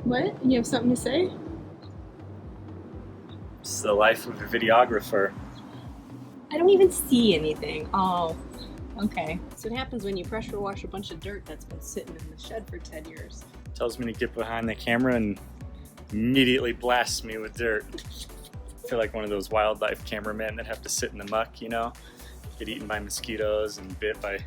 What? You have something to say? It's the life of a videographer. I don't even see anything. Oh, okay. So what happens when you pressure wash a bunch of dirt that's been sitting in the shed for 10 years? Tells me to get behind the camera and immediately blasts me with dirt. I feel like one of those wildlife cameramen that have to sit in the muck, you know? Get eaten by mosquitoes and bit by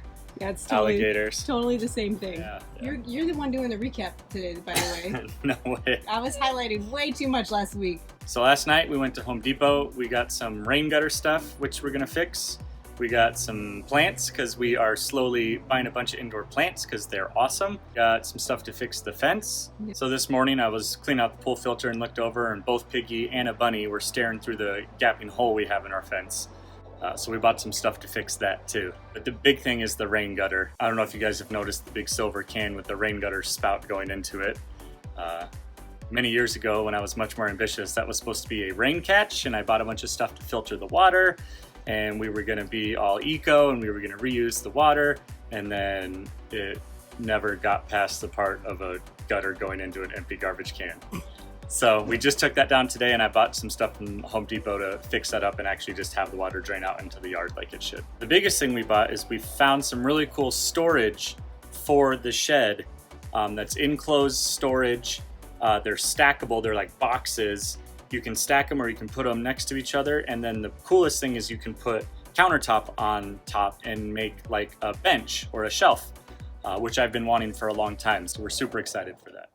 alligators. Totally the same thing. Yeah. You're the one doing the recap today, by the way. No way. I was highlighting way too much last week. So last night we went to Home Depot. We got some rain gutter stuff, which we're gonna fix. We got some plants because we are slowly buying a bunch of indoor plants because they're awesome. Got some stuff to fix the fence. Yeah. So this morning I was cleaning out the pool filter and looked over, and both Piggy and a bunny were staring through the gaping hole we have in our fence. So we bought some stuff to fix that too. But the big thing is the rain gutter. I don't know if you guys have noticed the big silver can with the rain gutter spout going into it. Many years ago when I was much more ambitious, that was supposed to be a rain catch, and I bought a bunch of stuff to filter the water, and we were gonna be all eco and we were gonna reuse the water, and then it never got past the part of a gutter going into an empty garbage can. So we just took that down today, and I bought some stuff from Home Depot to fix that up and actually just have the water drain out into the yard like it should. The biggest thing we bought is we found some really cool storage for the shed that's enclosed storage. They're stackable, they're like boxes. You can stack them or you can put them next to each other, and then the coolest thing is you can put countertop on top and make like a bench or a shelf, which I've been wanting for a long time, so we're super excited for that.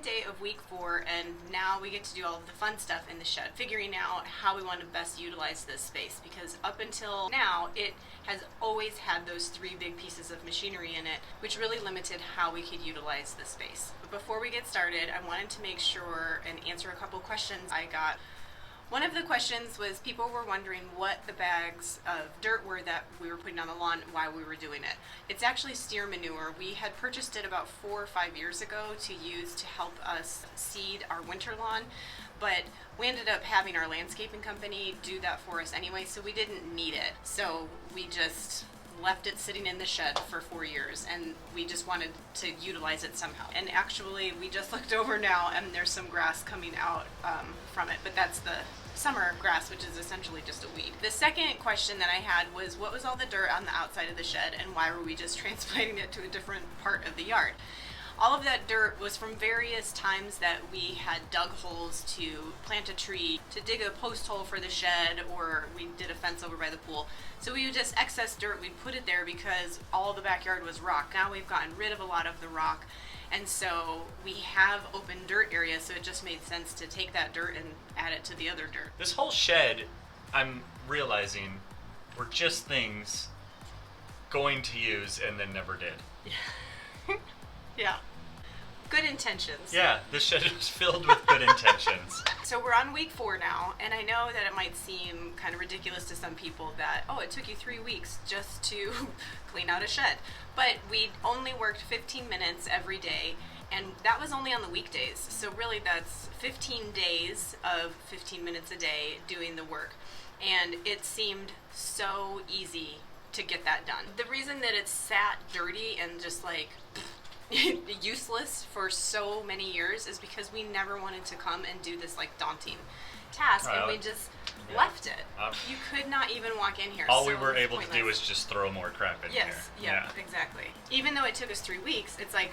Day of week 4, and now we get to do all of the fun stuff in the shed, figuring out how we want to best utilize this space, because up until now it has always had those 3 big pieces of machinery in it, which really limited how we could utilize the space. But before we get started, I wanted to make sure and answer a couple questions I got. One of the questions was people were wondering what the bags of dirt were that we were putting on the lawn while we were doing it. It's actually steer manure. We had purchased it about 4 or 5 years ago to use to help us seed our winter lawn, but we ended up having our landscaping company do that for us anyway, so we didn't need it. So we just left it sitting in the shed for 4 years, and we just wanted to utilize it somehow. And actually we just looked over now and there's some grass coming out from it, but that's the summer grass, which is essentially just a weed. The second question that I had was, what was all the dirt on the outside of the shed, and why were we just transplanting it to a different part of the yard? All of that dirt was from various times that we had dug holes to plant a tree, to dig a post hole for the shed, or we did a fence over by the pool. So we would just excess dirt, we'd put it there because all the backyard was rock. Now we've gotten rid of a lot of the rock, and so we have open dirt areas, so it just made sense to take that dirt and add it to the other dirt. This whole shed, I'm realizing, were just things going to use and then never did. Yeah. Good intentions. Yeah, this shed is filled with good intentions. So we're on week 4 now, and I know that it might seem kind of ridiculous to some people that, oh, it took you 3 weeks just to clean out a shed. But we only worked 15 minutes every day, and that was only on the weekdays. So really that's 15 days of 15 minutes a day doing the work. And it seemed so easy to get that done. The reason that it's sat dirty and just like useless for so many years is because we never wanted to come and do this like daunting task, and we just left it. You could not even walk in here. All we were able to do was just throw more crap in here. Yes, yeah, exactly. Even though it took us 3 weeks, it's like,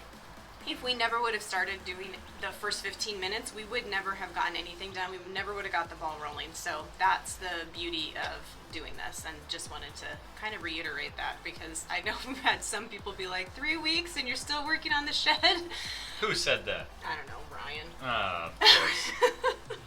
if we never would have started doing the first 15 minutes, we would never have gotten anything done. We never would have got the ball rolling. So that's the beauty of doing this, and just wanted to kind of reiterate that, because I know we've had some people be like, 3 weeks and you're still working on the shed? Who said that? I don't know, Ryan. Of course.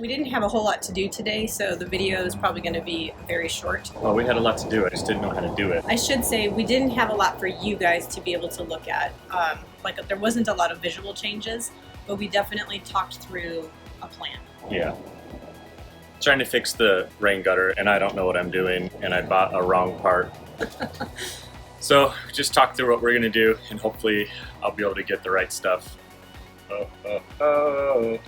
We didn't have a whole lot to do today, so the video is probably going to be very short. Well, we had a lot to do. I just didn't know how to do it. I should say we didn't have a lot for you guys to be able to look at. Like there wasn't a lot of visual changes, but we definitely talked through a plan. Yeah. Trying to fix the rain gutter, and I don't know what I'm doing, and I bought a wrong part. So just talk through what we're gonna do, and hopefully I'll be able to get the right stuff. The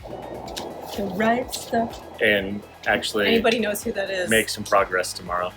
right stuff. And actually, anybody knows who that is? Make some progress tomorrow.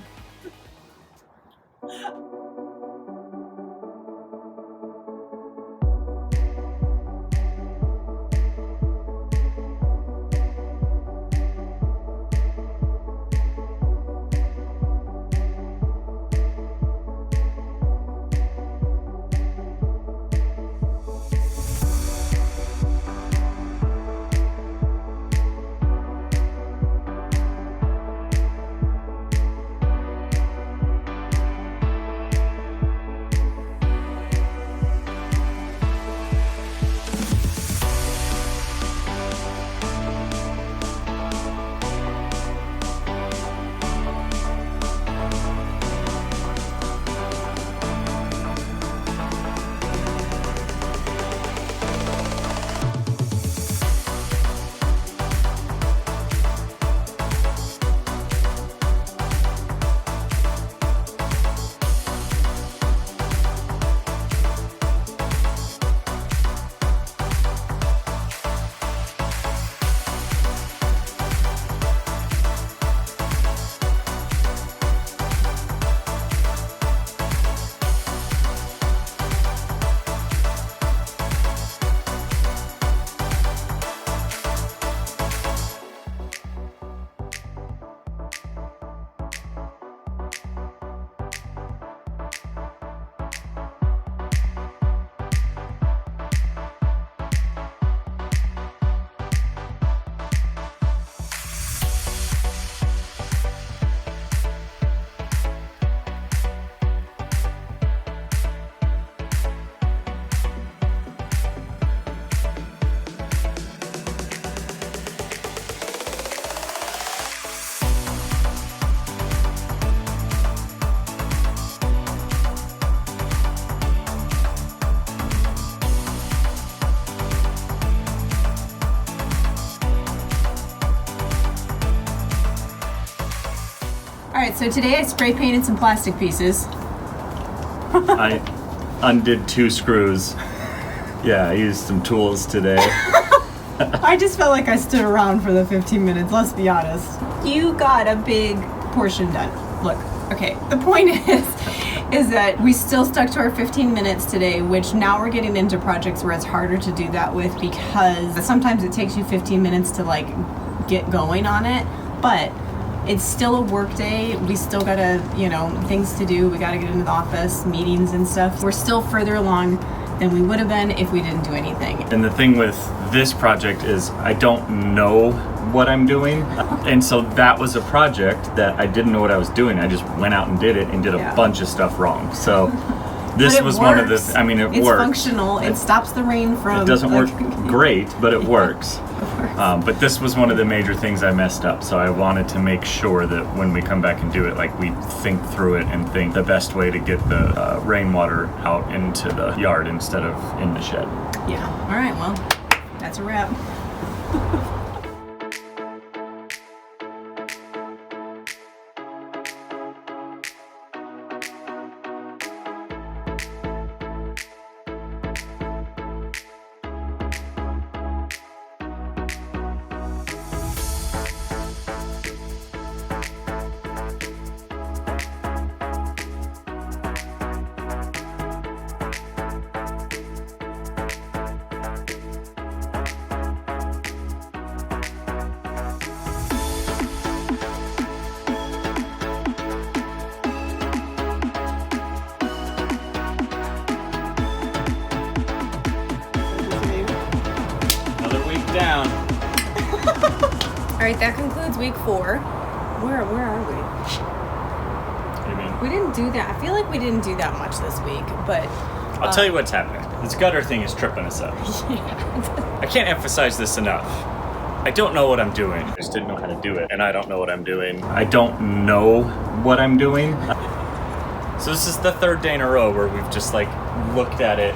Alright, so today I spray painted some plastic pieces. I undid 2 screws. Yeah, I used some tools today. I just felt like I stood around for the 15 minutes, let's be honest. You got a big portion done. Look, okay, the point is that we still stuck to our 15 minutes today, which now we're getting into projects where it's harder to do that with because sometimes it takes you 15 minutes to like get going on it, but it's still a work day. We still gotta, things to do. We gotta get into the office, meetings and stuff. We're still further along than we would have been if we didn't do anything. And the thing with this project is I don't know what I'm doing. And so that was a project that I didn't know what I was doing. I just went out and did it and did a bunch of stuff wrong. So this was one of the, it's works. It's functional. It stops the rain from... It doesn't work great, but it works. But this was one of the major things I messed up. So I wanted to make sure that when we come back and do it, like we think through it and think the best way to get the rainwater out into the yard instead of in the shed. Yeah. All right. Well, that's a wrap. Down. All right, that concludes week 4. Where are we? What do you mean? We didn't do that. I feel like we didn't do that much this week, but... I'll tell you what's happening. This gutter thing is tripping us up. Yeah. I can't emphasize this enough. I don't know what I'm doing. I just didn't know how to do it, and I don't know what I'm doing. I don't know what I'm doing. So this is the third day in a row where we've just like looked at it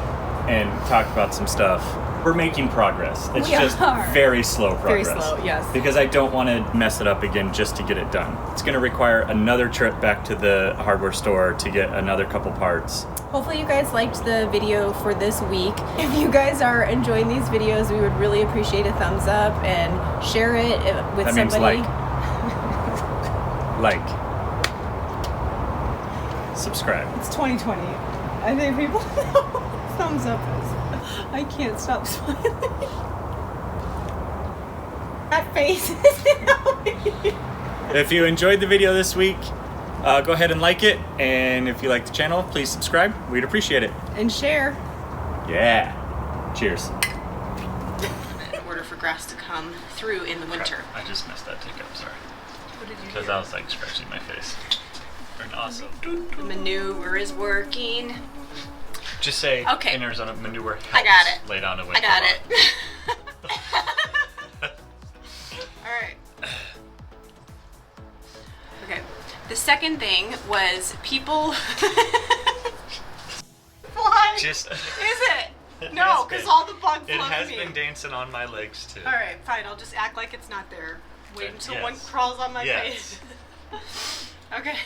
and talked about some stuff. We're making progress. It's just very slow progress. Very slow, yes. Because I don't want to mess it up again just to get it done. It's going to require another trip back to the hardware store to get another couple parts. Hopefully you guys liked the video for this week. If you guys are enjoying these videos, we would really appreciate a thumbs up and share it with That somebody. means like. Subscribe. It's 2020. I think people know what thumbs up is. I can't stop smiling. That face is If you enjoyed the video this week, go ahead and like it. And if you like the channel, please subscribe. We'd appreciate it. and share. Yeah. Cheers. In order for grass to come through in the winter. I just messed that tick up, sorry. What did you Because do? I was like scratching my face. Awesome. The maneuver is working. Just say Okay. in Arizona manure helps I got it. lay down a I winter got run. it. Alright. Okay. The second thing was people. Why? Just Is it? It No, has because been. all the bugs It love has me. been dancing on my legs too. Alright, fine. I'll just act like it's not there. Wait until one Yes. crawls on my Yes. face. Okay.